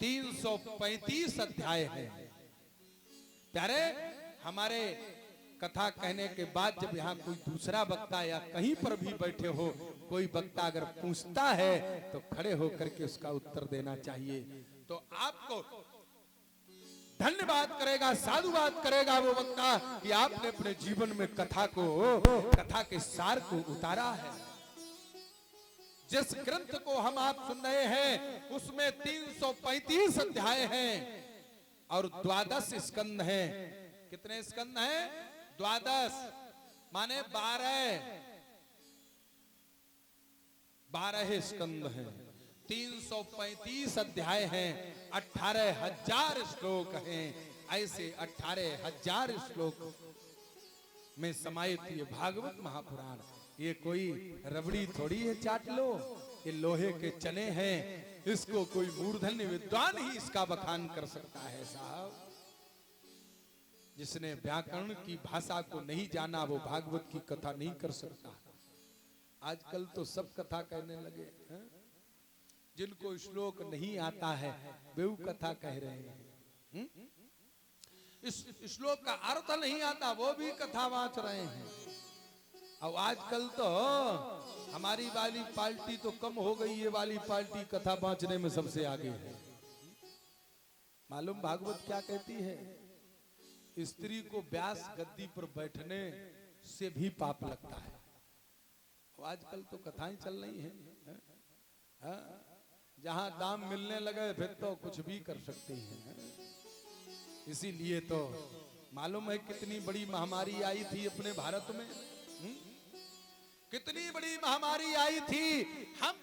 335 अध्याय है। प्यारे, हमारे कथा कहने के बाद जब यहाँ कोई दूसरा वक्ता या कहीं पर भी बैठे हो, कोई वक्ता अगर पूछता है तो खड़े होकर के उसका उत्तर देना चाहिए। तो आपको धन्यवाद करेगा, साधुवाद करेगा वो वक्ता कि आपने अपने जीवन में कथा के सार को उतारा है। जिस ग्रंथ को हम आप सुन रहे हैं उसमें 335 अध्याय हैं और 12 स्कंद हैं। कितने स्कंद हैं? 12 माने 12 स्कंद हैं। 335 अध्याय हैं, 18,000 श्लोक हैं। ऐसे 18,000 श्लोक में समाहित ये भागवत महापुराण, ये कोई रबड़ी थोड़ी है चाट लो, ये लोहे के चने हैं। इसको कोई मूर्धन्य विद्वान ही इसका बखान कर सकता है साहब। जिसने व्याकरण की भाषा को नहीं जाना वो भागवत की कथा नहीं कर सकता। आजकल तो सब कथा कहने लगे हैं। जिनको श्लोक नहीं आता है वे वो कथा कह रहे हैं। इस श्लोक का अर्थ नहीं आता वो भी कथा वाच रहे हैं। अब आजकल तो हमारी वाली पार्टी तो कम हो गई, ये वाली पार्टी कथा वाचने में सबसे आगे है। मालूम भागवत क्या कहती है? स्त्री को व्यास गद्दी पर बैठने से भी पाप लगता है। आजकल तो कथाएं चल रही हैं, जहां दाम मिलने लगे फिर तो कुछ भी कर सकती हैं। इसीलिए तो मालूम है कितनी बड़ी महामारी आई थी अपने भारत में। कितनी बड़ी महामारी आई थी, हम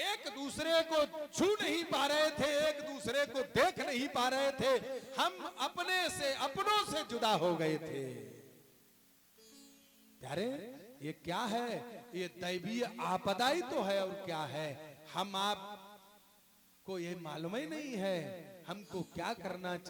एक दूसरे को छू नहीं पा रहे थे, एक दूसरे को देख नहीं पा रहे थे, हम अपनों से जुदा हो गए थे। प्यारे, ये क्या है? ये दैवीय आपदा ही तो है और क्या है? हम आप को ये मालूम ही नहीं है हमको क्या करना चाहिए।